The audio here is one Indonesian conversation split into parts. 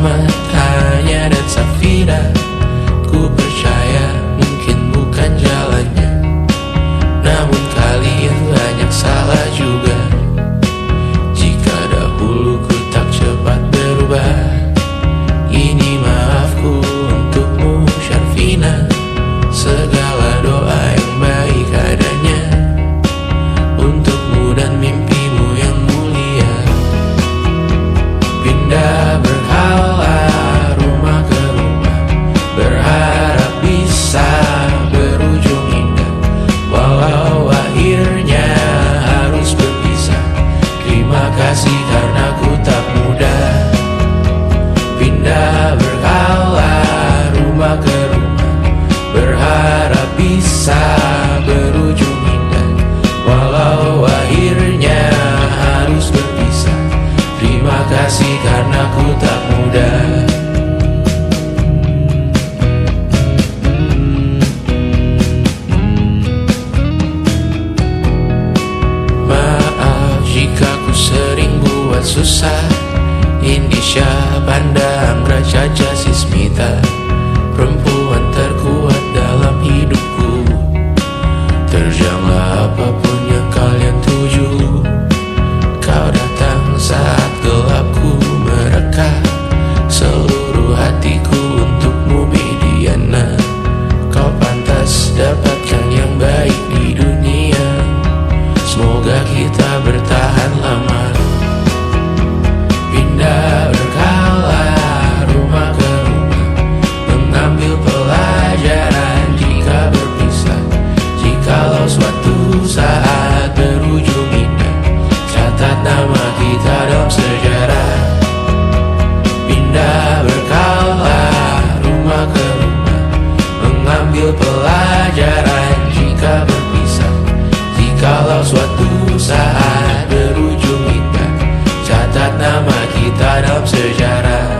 matanya dan Safira. Ku percaya mungkin bukan jalannya, namun kalian banyak salah juga. Jika dahulu ku tak cepat berubah, ini maafku untukmu Syarfina. Segala doa yang baik adanya untukmu dan mimpimu yang mulia. Pindah berhala rumah ke rumah, berharap bisa berujung indah, walau akhirnya harus berpisah. Terima kasih karena ku tak mudah. Pindah berhala rumah ke rumah, berharap bisa berujung indah, walau akhirnya harus berpisah. Terima kasih karena ku tak mudah. Maaf jika ku sering buat susah. Indisha, Panda, Anggra, Caca, Sismita, perempuan terkuat dalam hidupku. Terjanglah apapun yang kalian tuju. Kau datang saat gelapku mereka, seluruh hatiku untukmu Bidiana. Kau pantas dapatkan yang baik di dunia, semoga kita bertahan lama. Pindah berkala rumah ke rumah, mengambil pelajaran jika berpisah. Jikalau suatu saat berujung indah, catat nama kita dalam sejarah. Pindah berkala rumah ke rumah, mengambil pelajaran jika berpisah. Jikalau suatu saat berujung indah, catat nama kita dalam sejarah.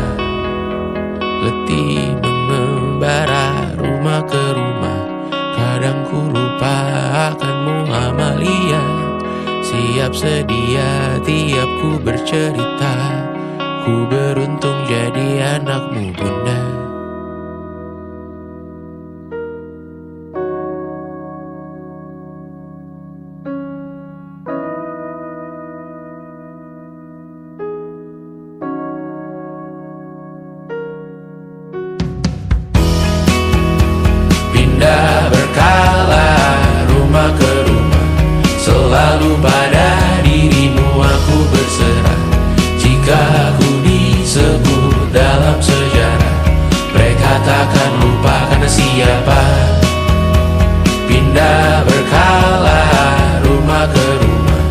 Letih mengembara rumah ke rumah, kadang ku lupa akanmu Amalia. Siap sedia tiap ku bercerita, ku beruntung jadi anakmu bunda. Pindah berkala rumah ke rumah, selalu pada dirimu aku berserah. Jika aku disebut dalam sejarah, mereka takkan lupa karena siapa. Pindah berkala rumah ke rumah,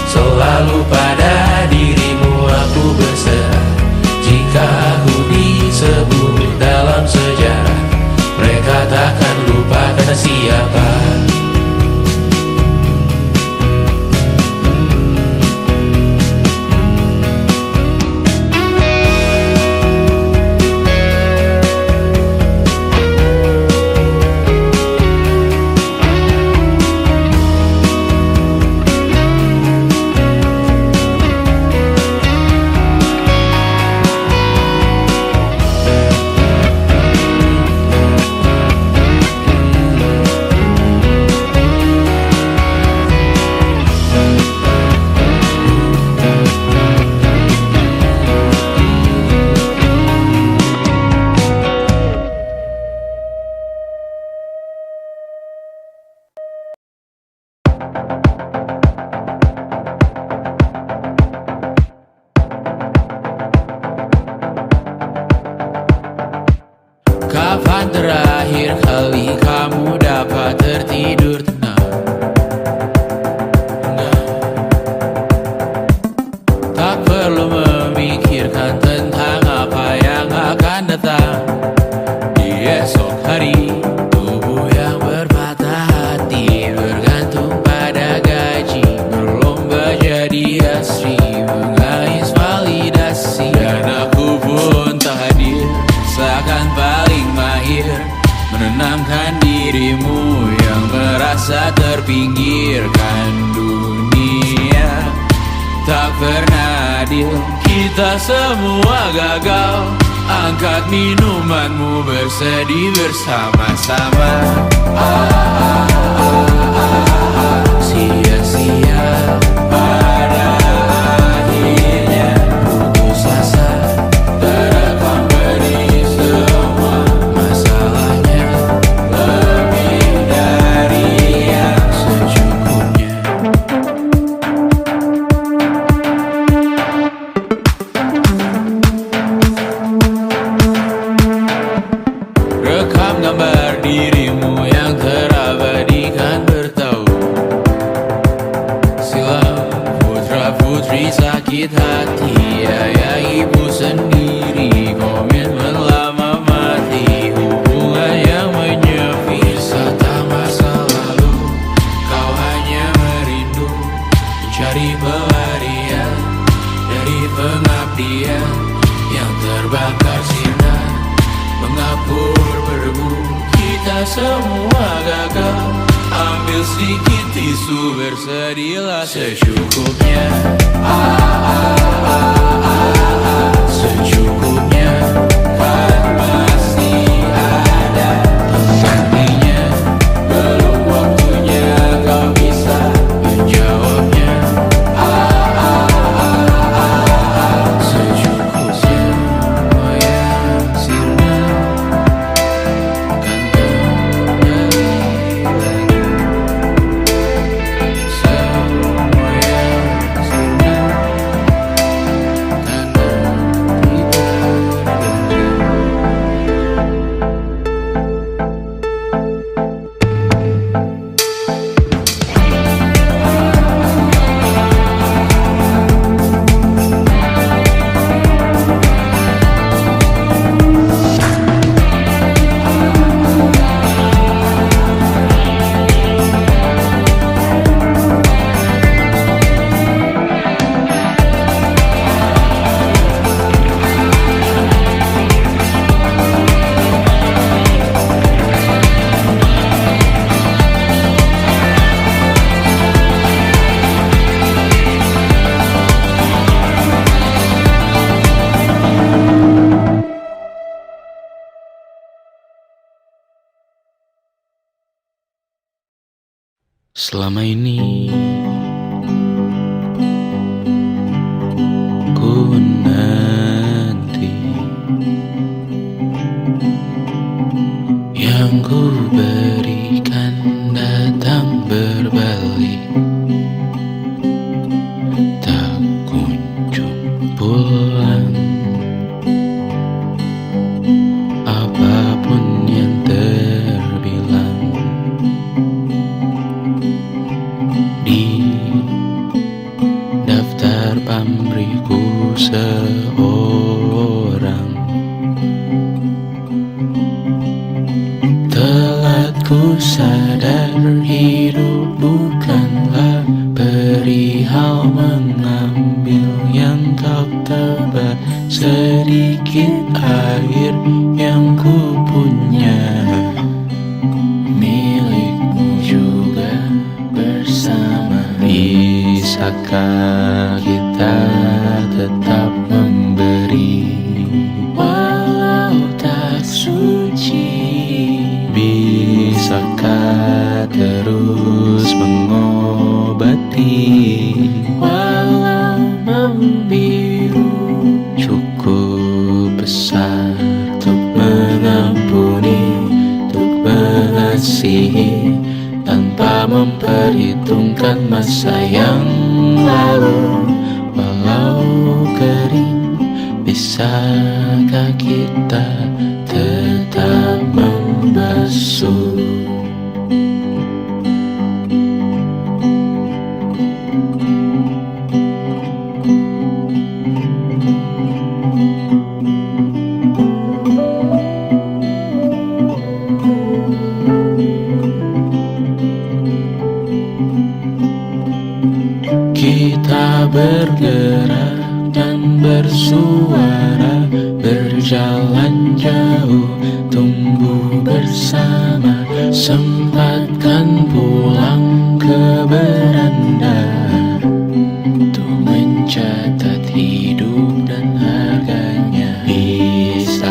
selalu pada dirimu aku berserah. Jika aku disebut dalam sejarah, mereka takkan lupa karena siapa. Kapan terakhir kali kamu dapat tertidur tenang? Tak perlu memikirkan tentang apa yang akan datang di esok hari. Tubuh yang berpatah hati bergantung pada gaji, berlomba jadi asri, mengais validasi. Dan aku pun tak hadir, seakan paling mahir menenangkan dirimu yang merasa terpinggirkan dunia. Tak pernah adil, kita semua gagal. Angkat minumanmu bersedih bersama-sama. Sia-sia pada akhirnya putus asa, terekam beri semua masalahnya, lebih dari yang secukupnya. Rekam gambar dirimu yang terabadikan bertahun silam. Putra-putri sakit hati, ayah ibu sendiri, komitmen lama mati, hubungan yang menyepi. Wisata masa lalu, kau hanya merindu, mencari pelarian dari pengabdian yang terbakar sinar, menghapur berdebu. Kita semua gagal, ambil sedikit tisu, bersedihlah secukupnya. Secukupnya, kan masih ada penggantinya. Belum waktunya kau bisa menjawabnya. Secukupnya, oh ya sirna, kan kembali lagi. Semua yang sirna, kan nanti berbalik. Selama ini ku nanti yang ku berikan datang berbalik, tak kunjung pulang. Apapun yang terbilang di daftar pamrihku seorang, telat ku sadar hidup bukanlah perihal mengambil yang kau tebak. Sedikit air yang ku punya milikmu juga bersama. Bisakah kita tetap memberi walau tak suci? Bisakah terus mengobati walau membiru? Cukup besar untuk mengampuni, untuk mengasihi, tanpa memperhitungkan masa yang lalu. Walau kering, bisakah kita tetap membasuh? Kita bergerak dan bersuara, berjalan jauh, tumbuh bersama. Sempatkan pulang ke beranda untuk mencatat hidup dan harganya. Bisa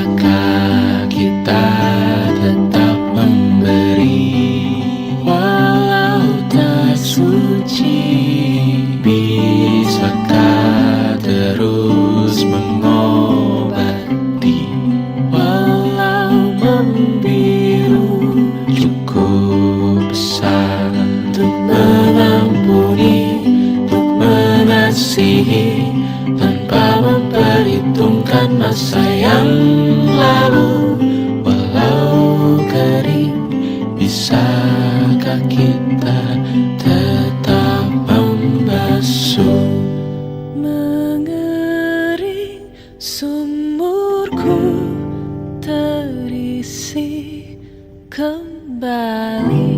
masa yang lalu. Walau kering, bisakah kita tetap membasuh? Mengering sumurku terisi kembali,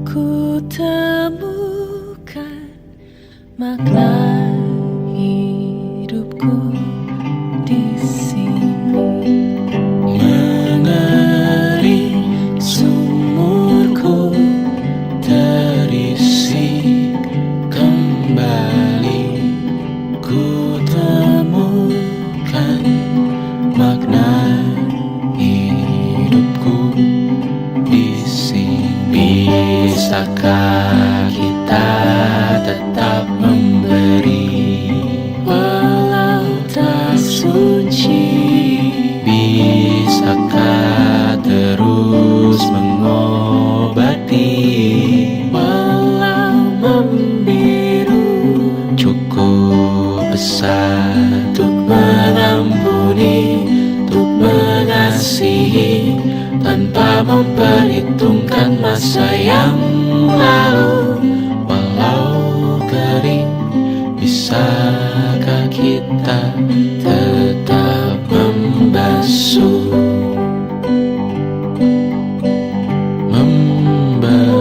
ku temukan makna hidupku di sini. Mengering sumurku terisi kembali, ku temukan makna hidupku di sini. Bisakah kita tetap memberi walau tak suci? Bisakah terus mengobati walau membiru? Cukup besar untuk mengampuni, untuk mengasihi, tanpa memperhitungkan masa yang lalu. Walau kering, bisakah kita tetap membasuh? Membasuh.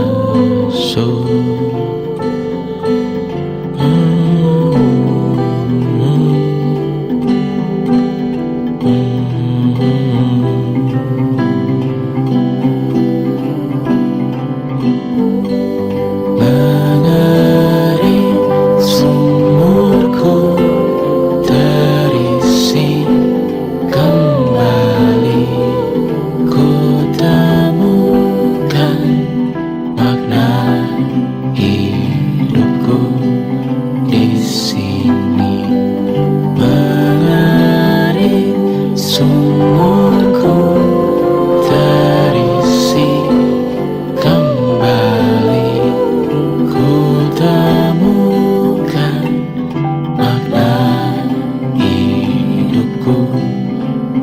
Mengering sumurku terisi kembali, ku temukan makna hidupku di sini. Mengering sumurku terisi kembali, ku temukan makna hidupku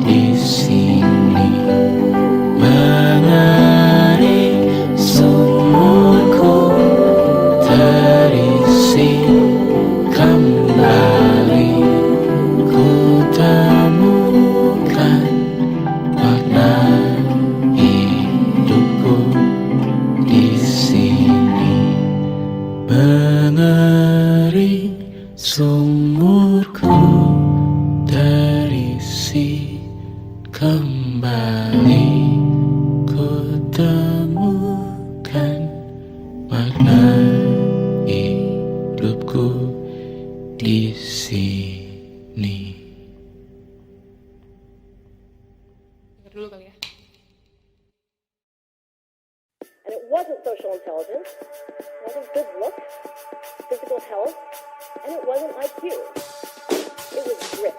di sini. Mengering sumurku terisi kembali, ku temukan makna hidupku di sini. Mengering sumurku terisi kembali, ku temukan makna hidupku di sini. Dengar dulu kali ya. And it wasn't social intelligence, it wasn't good looks, physical health, and it wasn't IQ. It was grit.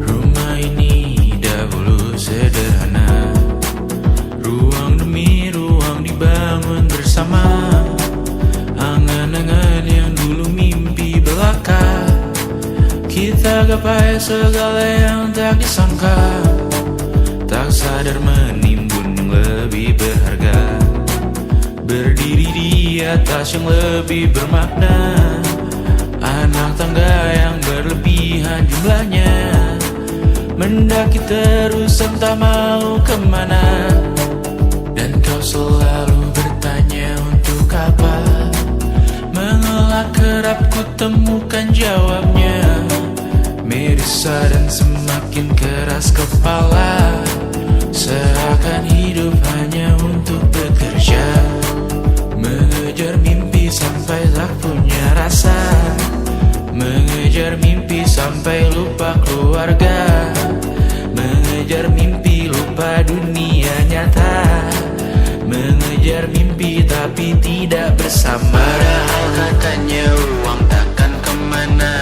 Rumah ini dahulu sederhana, ruang demi ruang dibangun bersama. Angan-angan yang dulu mimpi belaka, kita gapai segala yang tak disangka. Tak sadar menimbun yang lebih berharga, berdiri di atas yang lebih bermakna. Anak tangga yang berlebihan jumlahnya, mendaki terus entah mau kemana. Dan kau selalu bertanya untuk apa, mengelak kerap ku temukan jawabnya. Merisa dan semakin keras kepala, seakan hidup hanya untuk bekerja. Mengejar mimpi sampai tak punya rasa, mengejar mimpi sampai lupa keluarga, mengejar mimpi lupa dunia nyata, mengejar mimpi tapi tidak bersama. Padahal katanya uang takkan kemana,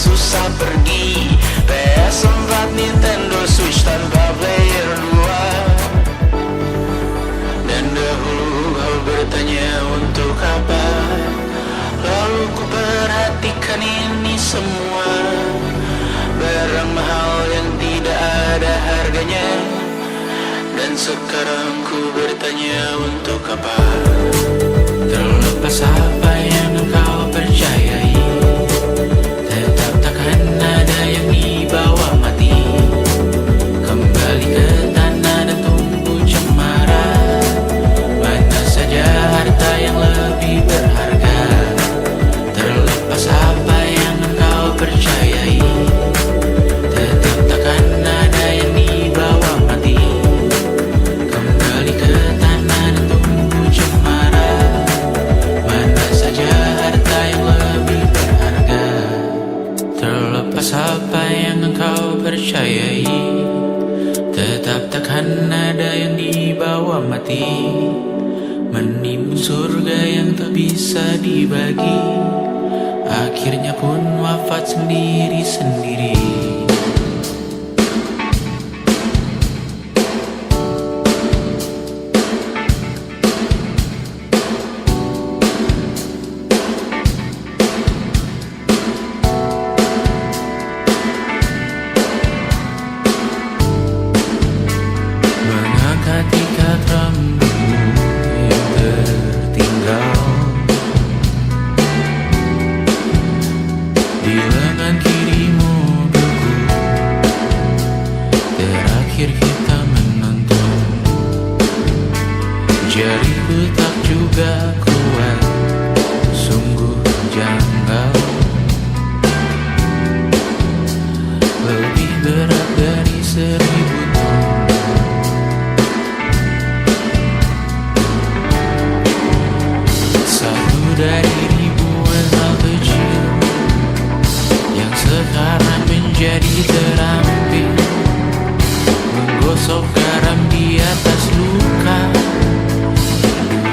susah pergi. PS4 Nintendo Switch tanpa player 2. Dan dahulu kau bertanya untuk apa, lalu ku perhatikan ini semua. Barang mahal yang tidak ada harganya. Dan sekarang ku bertanya untuk apa. Terlepas apa yang engkau percayai, tetap takkan ada yang dibawa mati. Kembali ke tanah dan tumbuh cemara. Mana saja harta yang lebih berharga. Terlepas apa yang engkau percayai, tetap takkan ada yang dibawa mati. Kembali ke tanah dan tumbuh cemara. Mana saja harta yang lebih berharga. Terlepas apa yang engkau percayai, tetap takkan ada yang dibawa mati. Menimbun surga yang tak bisa dibagi, akhirnya pun wafat sendiri-sendiri. Mengangkat ikat rambutmu yang tertinggal di lengan kirimu beku. Terakhir kita menonton, jariku tak juga kuat, sungguh janggal. Lebih berat dari 1000 ton. Satu dari ribuan hal kecil yang sekarang menjadi terampil, menggosok garam di atas luka.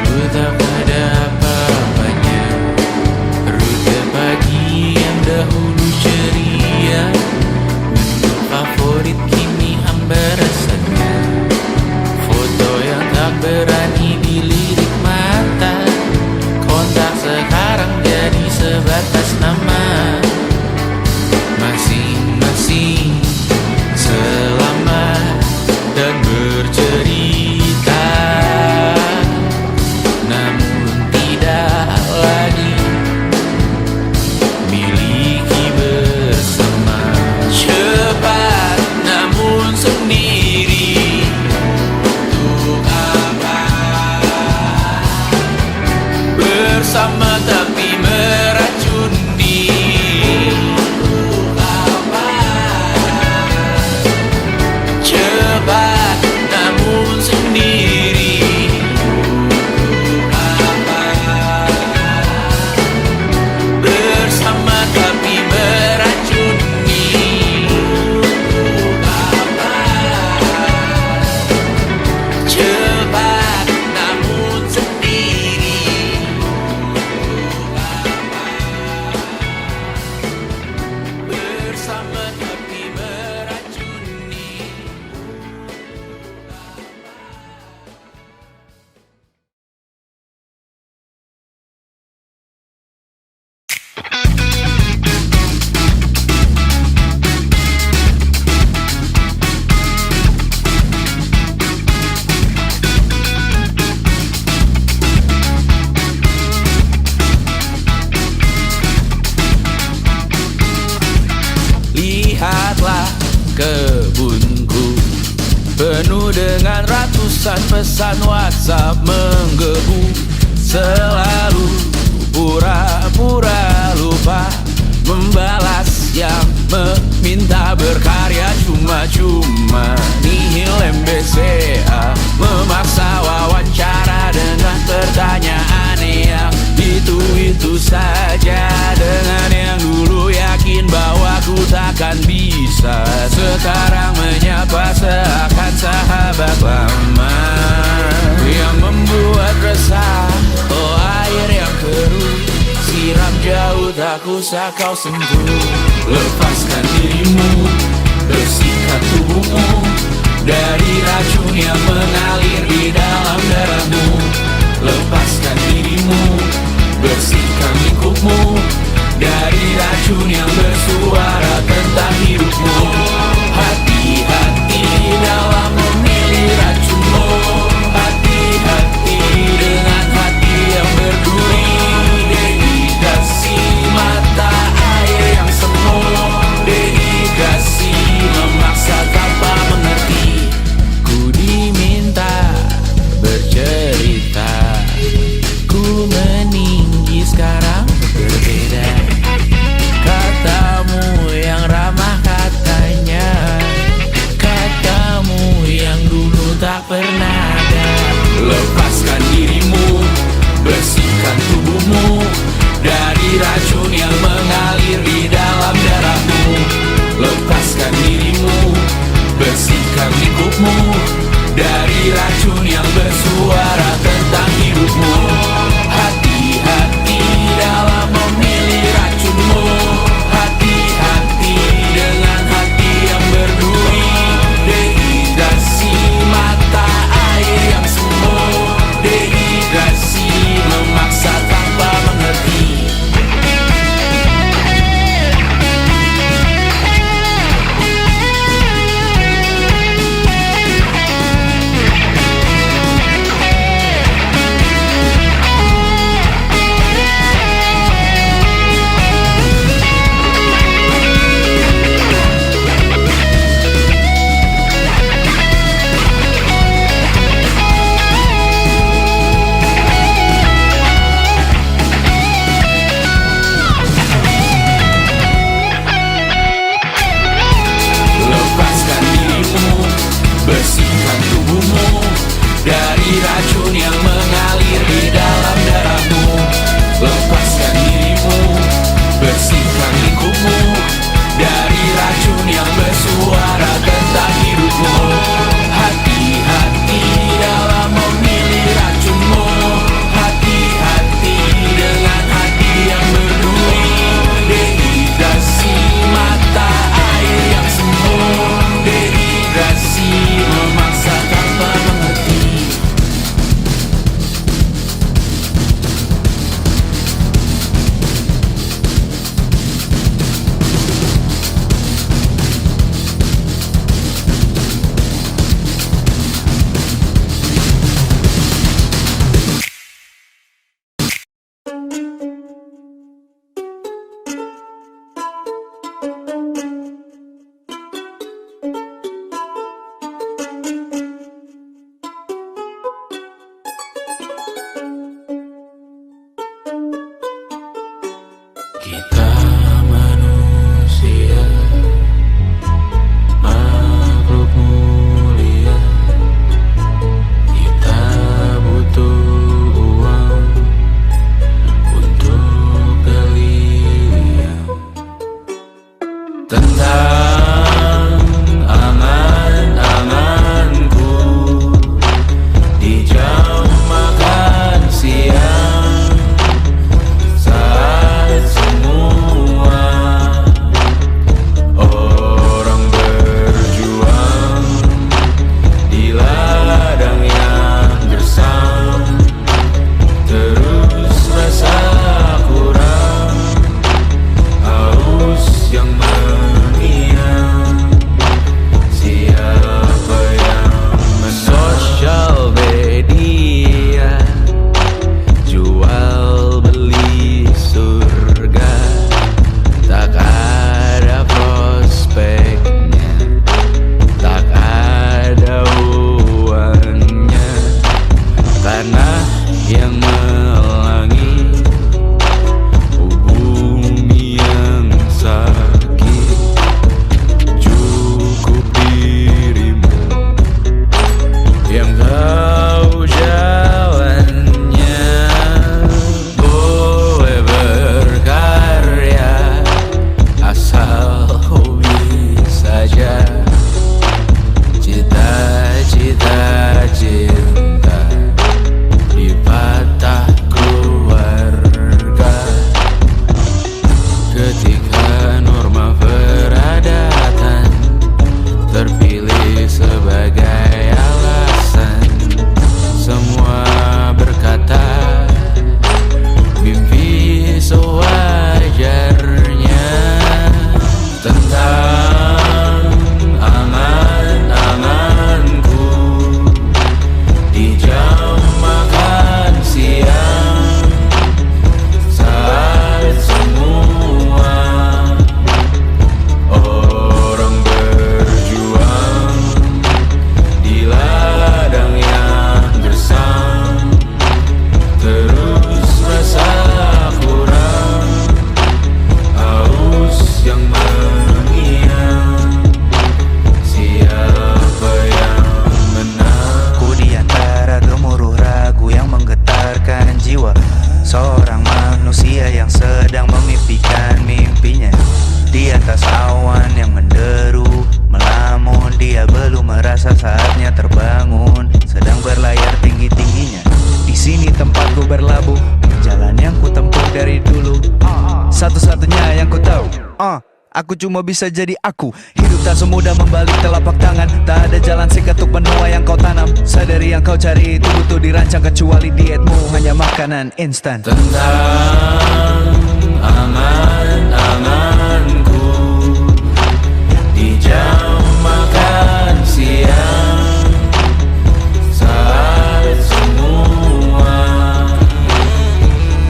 Dulu tak ada apa-apanya, rute pagi yang dahulu ceria, menu favorit kini hambar rasanya. Foto yang tak berani dilirik mata, kontak sekarang jadi sebatas nama. Masing-masing selamat dan bercerita, namun tidak lagi miliki bersama. Cepat namun sendiri, untuk apa? Bersama tapi meracuni, untuk apa? Cepat namun sendiri, untuk apa? Bersama tapi meracuni, untuk apa? Cepat namun sendiri, bersama tapi meracuni. Lihatlah kebunku, penuh dengan ratusan pesan WhatsApp menggebu. Selalu pura-pura lupa membalas yang meminta berkarya cuma-cuma. Nihil MBCA memaksa wawancara dengan pertanyaan yang itu-itu saja. Dengan yang dulu yakin bahwa ku takkan bisa, sekarang menyapa seakan sahabat lama. Yang membuat resah, oh air yang keruh, siram jauh tak tak usah kau sentuh. Lepaskan dirimu, bersihkan tubuhmu dari racun yang mengalir di dalam darahmu. Lepaskan dirimu, bersihkan lingkupmu dari racun yang bersuara tentang hidupmu. Hati-hati dalam memilih racunmu. Hati-hati dengan hati yang berduri. Dehidrasi mata air yang semu. Dehidrasi memaksa tanpa mengerti. Ku diminta bercerita, ku meninggi sekarang berbeda. Katamu yang ramah katanya, katamu yang dulu tak pernah ada. Lepaskan dirimu, bersihkan tubuhmu dari racun yang mengalir di dalam darahmu. Lepaskan dirimu, bersihkan lingkupmu dari racun yang bersuara tentang hidupmu. Hati-hati dalam memilih racunmu. Hati-hati dengan hati yang berduri. Dehidrasi mata air yang semu. Dehidrasi memaksa tanpa mengerti. aku cuma bisa jadi aku. Hidup tak semudah membalik telapak tangan. Tak ada jalan singkat untuk menuai yang kau tanam. Sadari yang kau cari itu butuh dirancang. Kecuali dietmu hanya makanan instan. Tentang angan-anganku di jam makan siang, saat semua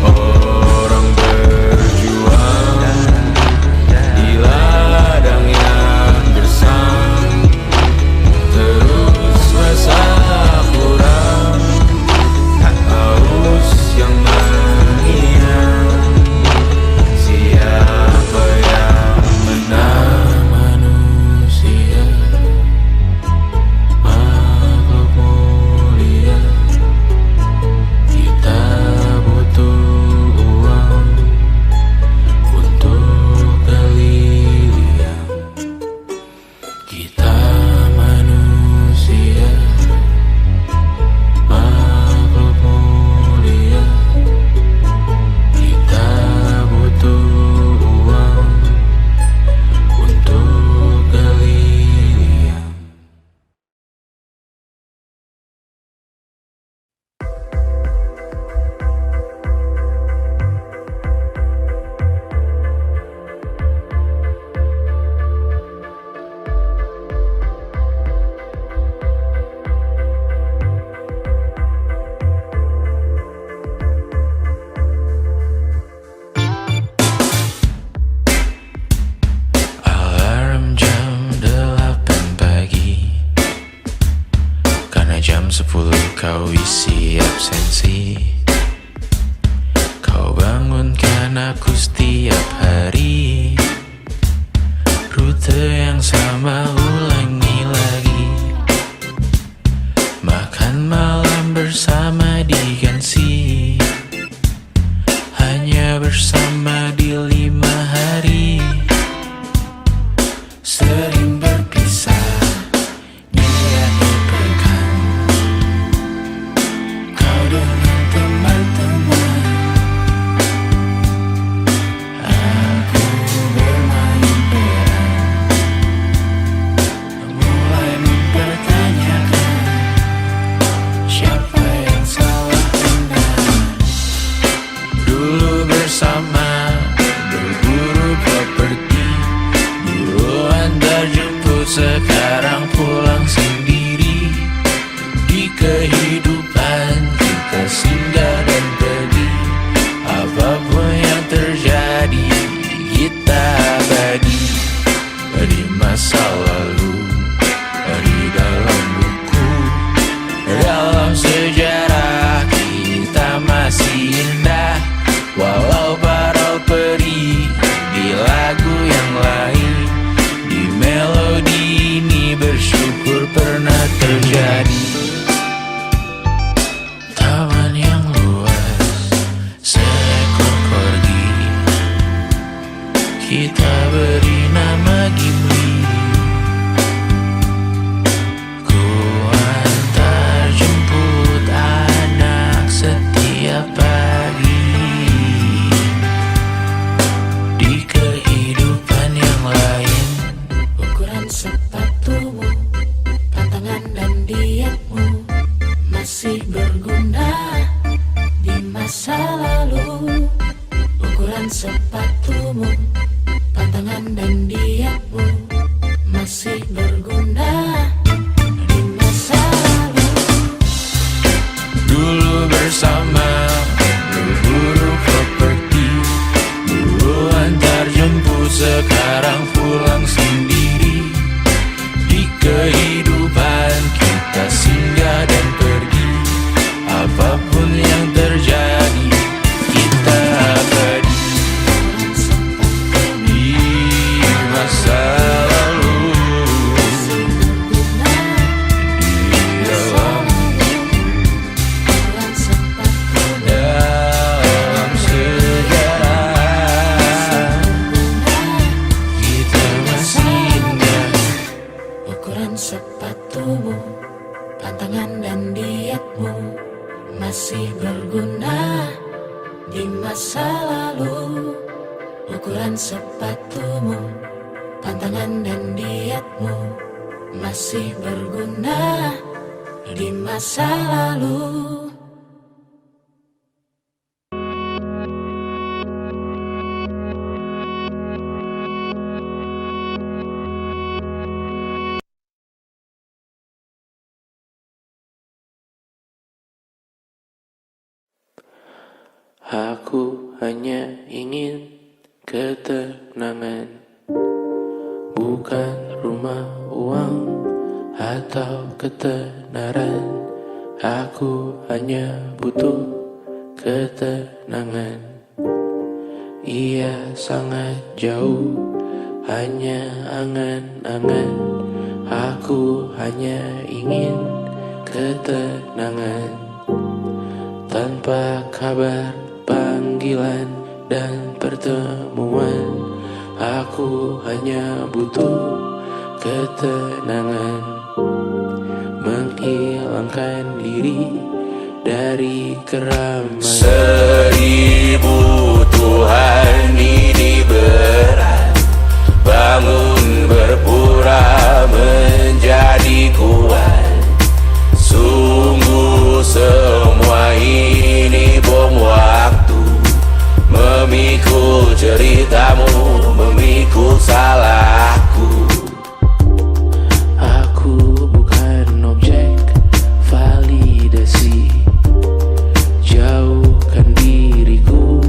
orang berjuang di ladang yang gersang, terus masak kurang haus yang menghina. Siapa yang menang manusia, makhluk mulia. Kita butuh uang untuk berlian. Kita manusia, makhluk mulia. Kita butuh uang untuk berlian. Alarm jam 8 pagi, karena jam 10 kau isi absensi. Kau bangunkan aku setiap hari, rute yang sama ulangi lagi. Makan malam bersama diganti, hanya bersama di 5 hari. Sering berpisah di akhir pekan, kau dengan teman-teman, aku bermain peran, mulai mempertanyakan siapa yang salah benar. Dulu bersama berburu properti, dulu antar jemput, sekarang pulang sendiri. Di kehidupan kita singgah dan pergi, apapun yang terjadi kita abadi. Di masa lalu, di dalam buku, dalam sejarah kita masih indah. Walau parau perih di lagu yang lain, di melodi ini bersyukur pernah terjadi. Taman yang luas, seekor corgi, kita beri nama Gimli. Ku antar jemput anak setiap pagi. Di kehidupan yang lain, Ukuran sepatumu, pantangan dan dietmu masih berguna di masa lalu. Ukuran sepatumu, pantangan dan dietmu masih berguna di masa lalu. dulu bersama berburu properti, dulu antar jemput, sekarang pulang sendiri. Di kehidupan kita singgah dan pergi, apapun yang terjadi kita abadi. Di masa lalu, di dalam Ukuran sepatumu, dalam sejarah kita masih indah. ukuran sepatumu, pantangan dan dietmu masih berguna di masa lalu. Ukuran sepatumu, pantangan dan dietmu masih berguna di masa lalu. Aku hanya ingin ketenangan, bukan rumah, uang, atau ketenaran. Aku hanya butuh ketenangan. Ia sangat jauh, hanya angan-angan. Aku hanya ingin ketenangan, tanpa kabar, panggilan, dan pertemuan. Aku hanya butuh ketenangan, menghilangkan diri dari keramaian. 1000 Tuhan ini berat, bangun berpura menjadi kuat. Sungguh semua ini bom waktu, memikul ceritamu, memikul salahku. Aku bukan objek validasi, jauhkan diriku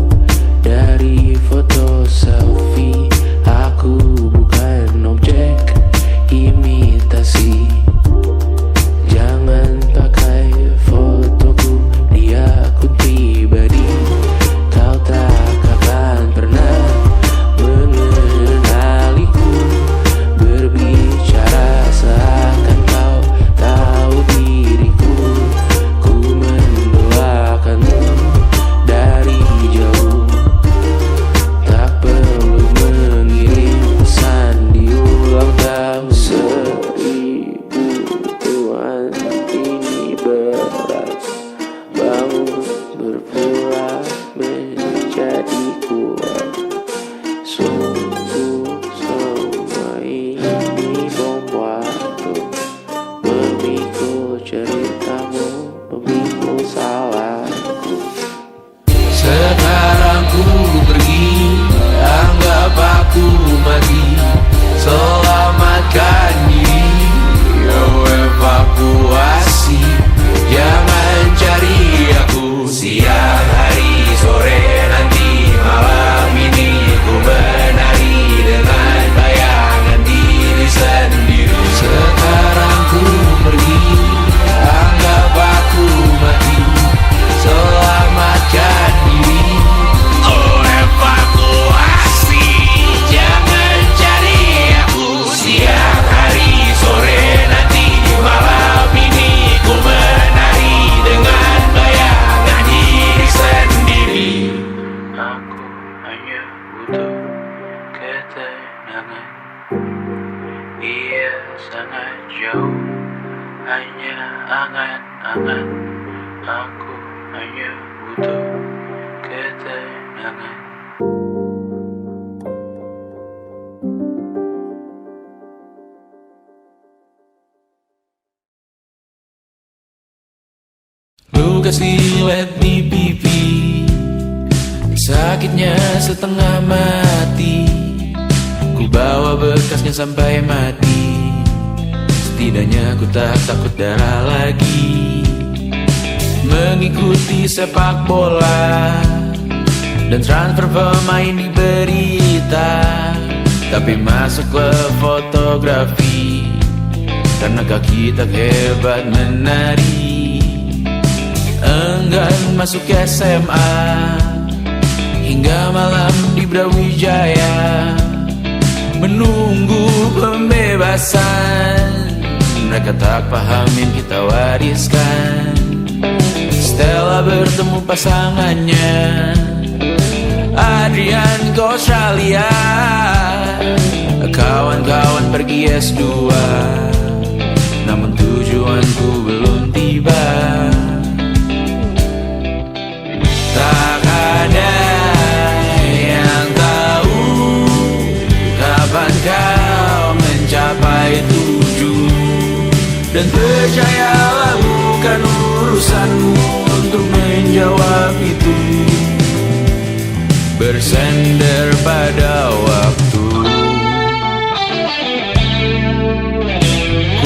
dari foto selfie. Aku bukan objek imitasi, jangan pakai fotoku di akun pribadi. Kau tak akan pernah mengenaliku, berbicara seakan kau tahu diriku. Ku mendoakanmu dari jauh, tak perlu mengirim pesan di ulang tahun. 1000 Tuhan ini berat, bangun berpura menjadi kuat. Sungguh semua ini bom waktu, memikul ceritamu, memikul salahku. Sekarang ku pergi, anggap aku mati. Selamatkan diri, evakuasi. Jangan cari aku siang, hari, sore, nanti, malam ini. Ku menari dengan bayangan diri sendiri. Sekarang ku pergi, anggap aku mati. Selamatkan diri, evakuasi. Jangan cari aku siang, hari, sore, nanti, malam ini. Ku menari dengan bayangan diri sendiri. Aku hanya butuh ketenangan. Ia sangat jauh, hanya angan-angan. Aku hanya butuh ketenangan. Luka silet di pipi, sakitnya setengah mati. Ku bawa bekasnya sampai mati. Setidaknya ku tak takut darah lagi. Mengikuti sepak bola dan transfer pemain di berita, tapi masuk ke fotografi karena kaki tak hebat menari. Enggan masuk SMA hingga malam di Brawijaya, menunggu pembebasan. Mereka tak paham yang kita wariskan. Stella bertemu pasangannya, Adrian ke Australia. Kawan-kawan pergi S2, namun tujuanku belum tiba. Tak ada yang tahu kapankah Dan percayalah bukan urusanmu untuk menjawab itu. Bersender pada waktu.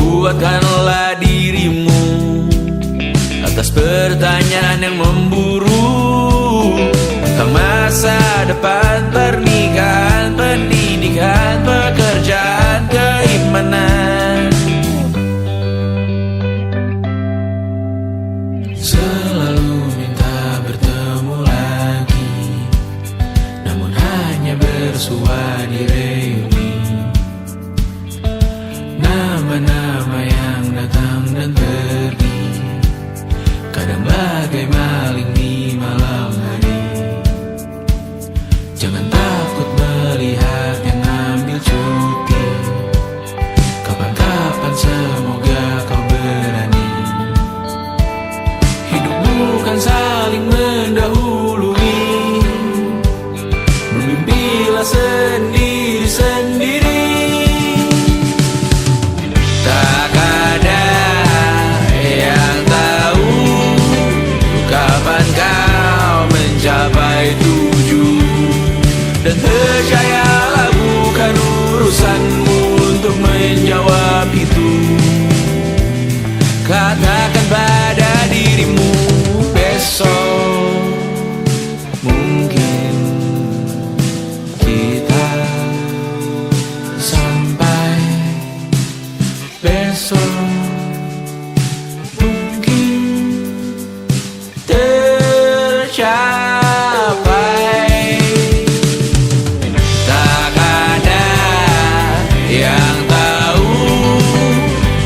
Kuatkanlah dirimu atas pertanyaan yang memburu tentang masa depan, pernikahan, pendidikan, pekerjaan, keimanan. Selalu minta bertemu lagi, namun hanya bersua di reuni. Nama-nama yang datang dan pergi, kadang bagai maling di malam hari. Jangan takut melihat yang ambil cuti. Kapan-kapan semoga kau berani. Hidup bukan saling mendahului. Bermimpilah sendiri-sendiri. Tak ada yang tahu kapan kau mencapai tujuh. Dan percayalah bukan urusanmu untuk menjawab itu. Katakan pada dirimu besok mungkin kita sampai. Besok mungkin tercapai. Tak ada yang tahu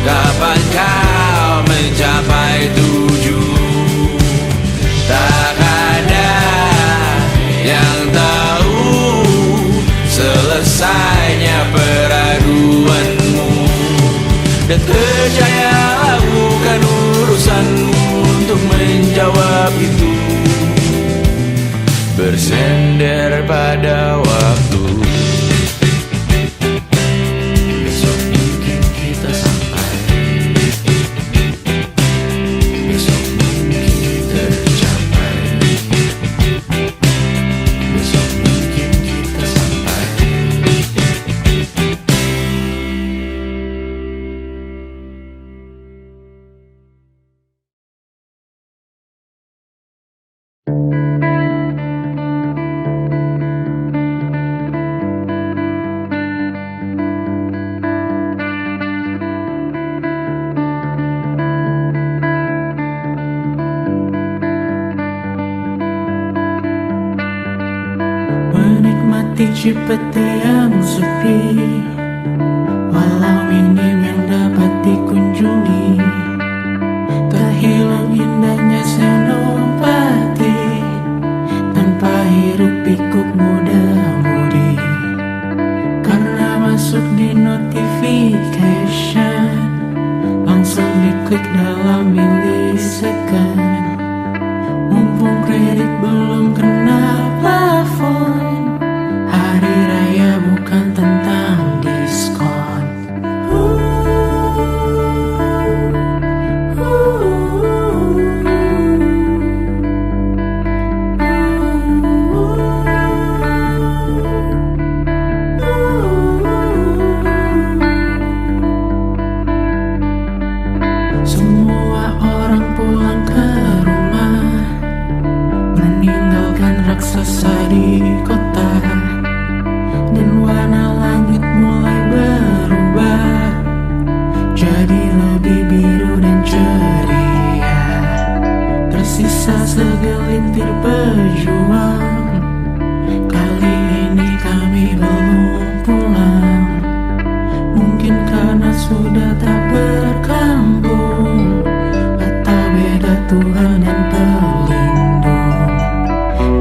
kapan kau mencapai tujuh. Tak ada yang tahu selesainya peraduanmu. Dan percayalah bukan urusanmu untuk menjawab itu. Bersender pada waktu. Besok mungkin kita sampai. Besok mungkin tercapai. Besok mungkin kita sampai. Menikmati Cipete yang sepi, walau minim yang dapat dikunjungi. Terhilang indahnya senopati, tanpa hiruk pikuk muda-mudi. Karena masuk di notification, langsung diklik dalam milisecond. Mumpung kredit belum kena plafon, hari raya bukan tentang diskon. Semua orang pulang ke rumah, meninggalkan raksasa di kota. Dan warna langit mulai berubah, jadi lebih biru dan ceria. Tersisa segelintir pejuang, kali ini kami belum pulang. Mungkin karena sudah tak berkambung, atau beda Tuhan dan pelindung.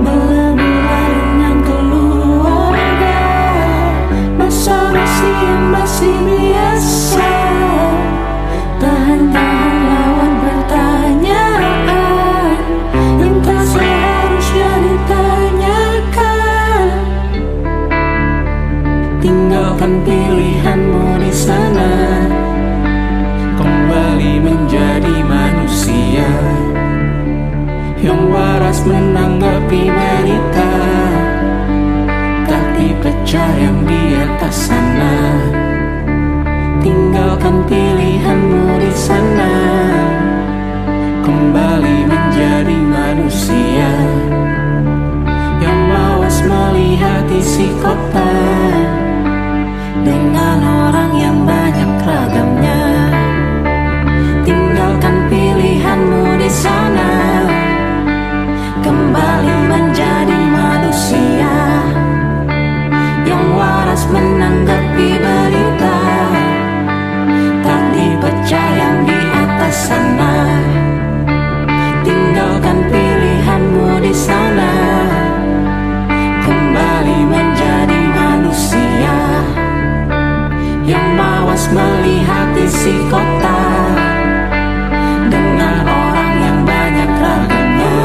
Berbulan dengan keluarga, basa-basi yang masih biasa. pacar yang di atas sana. Tinggalkan pilihanmu di sana. Kembali menjadi manusia yang mawas melihat isi kota dengan orang yang banyak ragamnya. Tinggalkan pilihanmu di sana. Kembali menjadi manusia yang waras menanggapi berita. Tak dipecah yang di atas sana. Tinggalkan pilihanmu di sana. Kembali menjadi manusia yang mawas melihat isi kota dengan orang yang banyak ragamnya.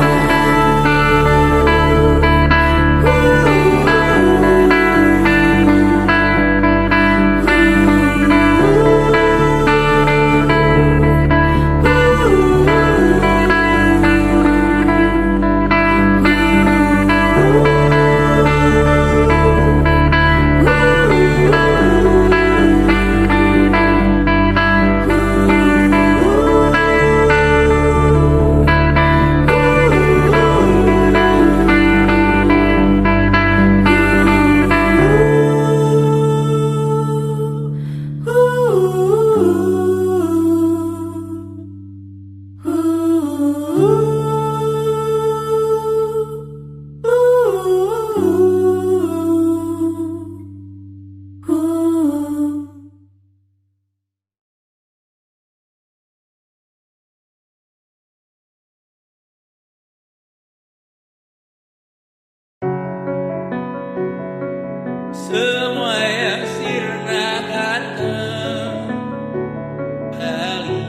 Semua yang sirna akan kembali.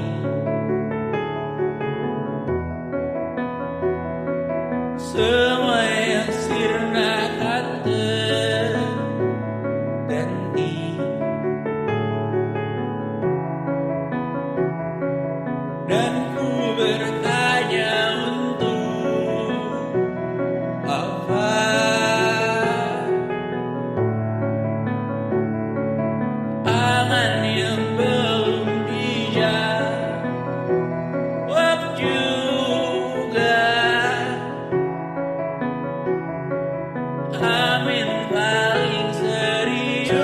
Semua yang sirna akan terganti. Dan ku bertanya untuk apa? Angan yang belum dijawab juga. Amin paling serius.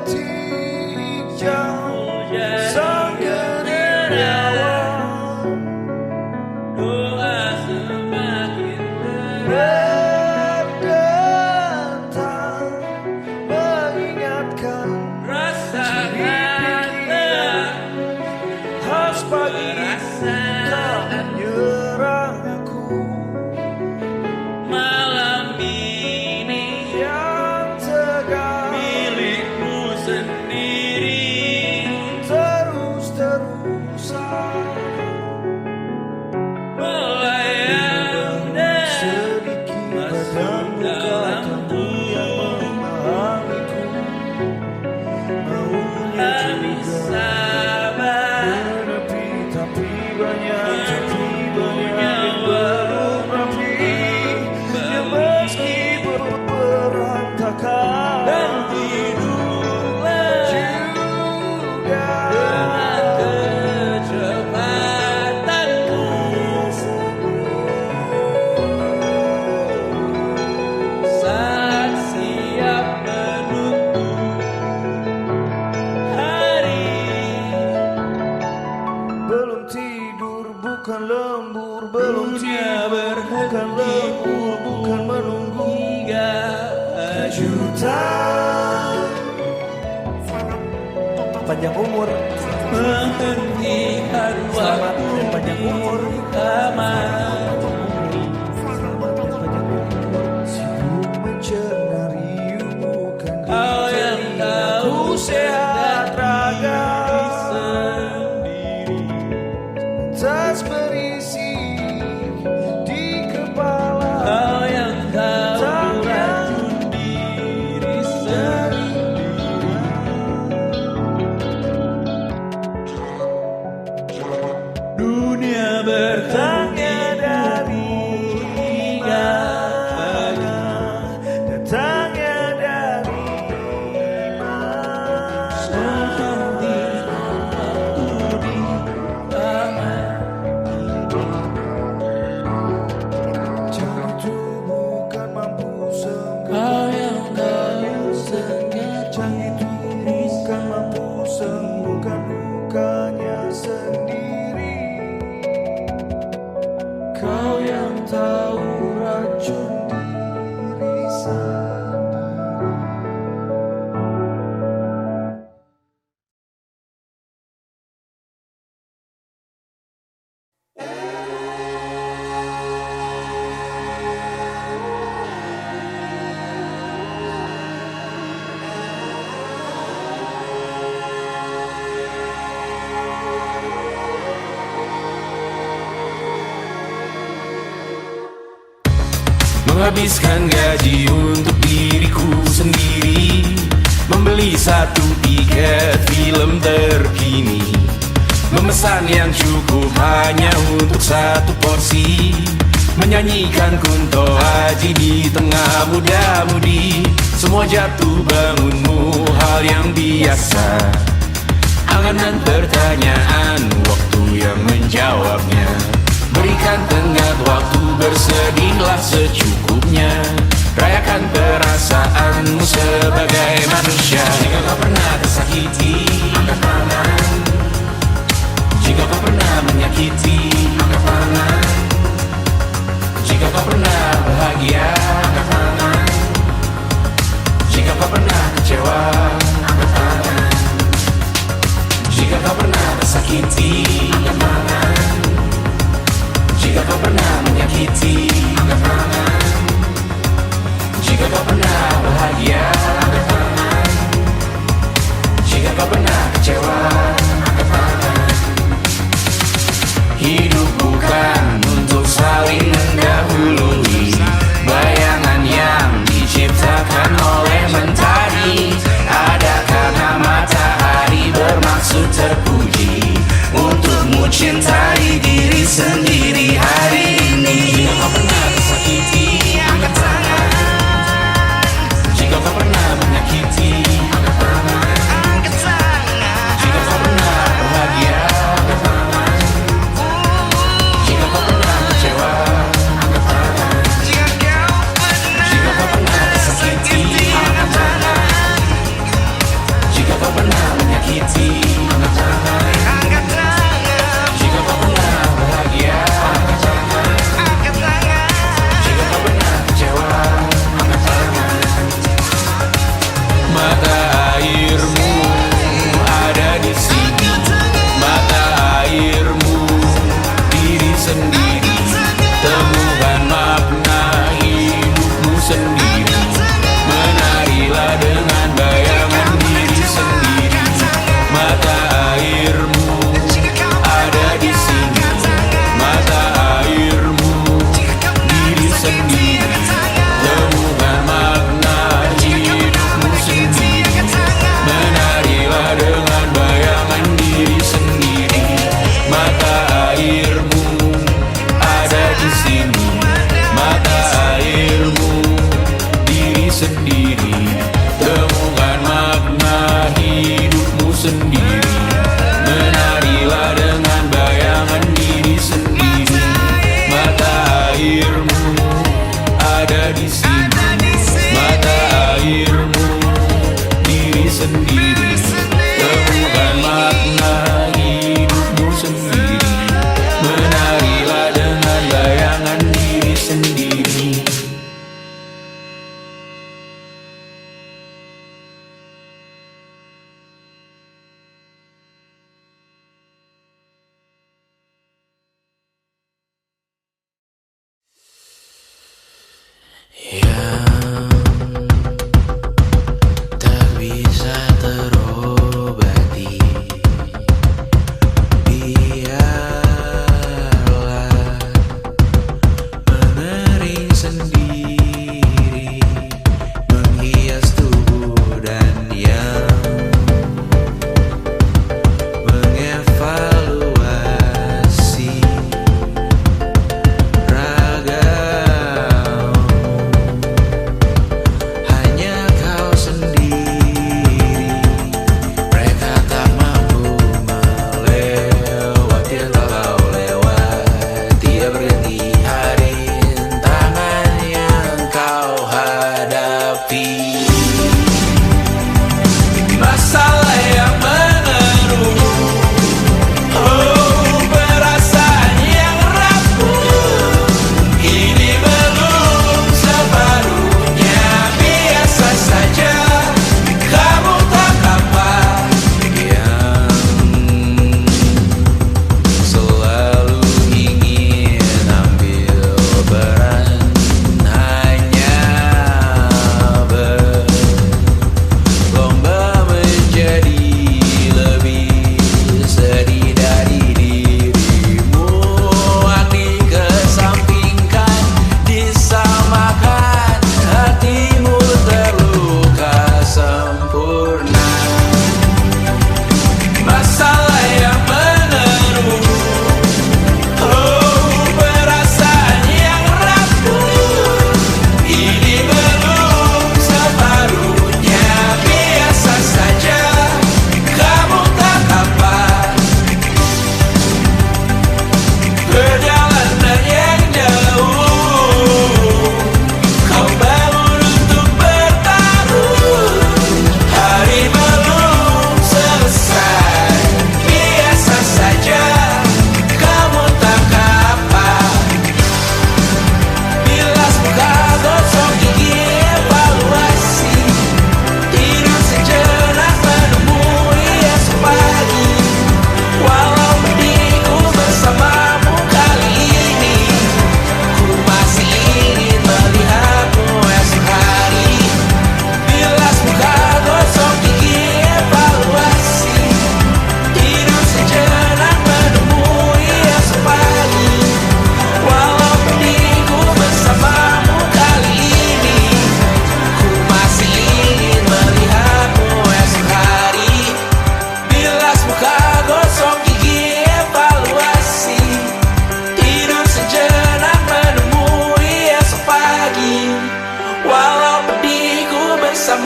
Detik jauh sang generawan. Doa semakin berat datang mengingatkan rasakanlah khas pagi rasa menyerang aku malam ini yang tegar milikmu sendiri. terus-terusan Melayang dan sedikit masuk dalam padamu yang memahamiku maunya habis juga sabar. menepi tapi banyak yang belum rapi yang meski berantakan Dan tidurlah juga dengan kecepatanku. Saat siap menunggu hari. belum tidur bukan lembur belum Dunia tidur bukan lembur bukan menunggu hingga kejutan panjang umur menghentikan selamat dan waktu panjang umur di kamar. sibuk mencari bukan Kau yang tahu sehat raga sendiri. tas berisi di kepala Kau yang tahu racun diri sendiri. Dunia bertanya dari hingga pagi. datangnya dari Menghabiskan gaji untuk diriku sendiri, membeli satu tiket film terkini, memesan yang cukup hanya untuk satu porsi, menyanyikan Kunto Aji di tengah muda-mudi. Semua jatuh bangunmu hal yang biasa, angan-angan pertanyaan, waktu yang menjawabnya. Berikan tenggat waktu, bersedihlah secukupnya. Rayakan perasaanmu sebagai manusia. Jika kau pernah tersakiti, angkat tangan. Jika kau pernah menyakiti, angkat tangan. Jika kau pernah bahagia, angkat tangan. Jika kau pernah kecewa, angkat tangan. Jika kau pernah tersakiti, angkat tangan. Jika kau pernah menyakiti, angkat tangan. Jika kau pernah bahagia, angkat tangan. Jika kau pernah kecewa, angkat tangan. Hidup bukan untuk saling mendahului, bayangan yang diciptakan oleh mentari. Ada karena matahari bermaksud terpuji, untukmu cintai diri sendiri hari ini. Jika kau pernah tersakiti, angkat tangan. Jika kau pernah menyakiti, angkat tangan. Jika kau pernah bahagia, angkat tangan. Jika kau pernah kecewa, angkat tangan. Jika kau pernah tersakiti, angkat tangan. Jika kau pernah menyakiti, angkat tangan. Jika kau pernah bahagia, angkat tangan. Jika kau pernah kecewa, angkat tangan. Mata airmu ada di sini, mata airmu diri sendiri. Temukan makna hidupmu sendiri. Menarilah dengan bayangan diri sendiri. Mata airmu ada di sini, mata airmu diri sendiri. Temukan makna hidupmu sendiri. Menarilah dengan bayangan diri sendiri. Mata airmu ada di sini, mata airmu diri sendiri. Temukan makna hidupmu sendiri. Menarilah dengan bayangan diri sendiri. Mata airmu ada di sini, mata airmu diri sendiri. Temukan makna hidupmu sendiri. Menarilah dengan bayangan diri sendiri. Yang tak bisa terobati, biarlah mengering sendiri, menghias tubuh dan yang mengevaluasi ragam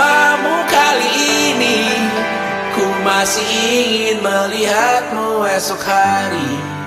bersamamu kali ini. Ku masih ingin melihatmu esok hari.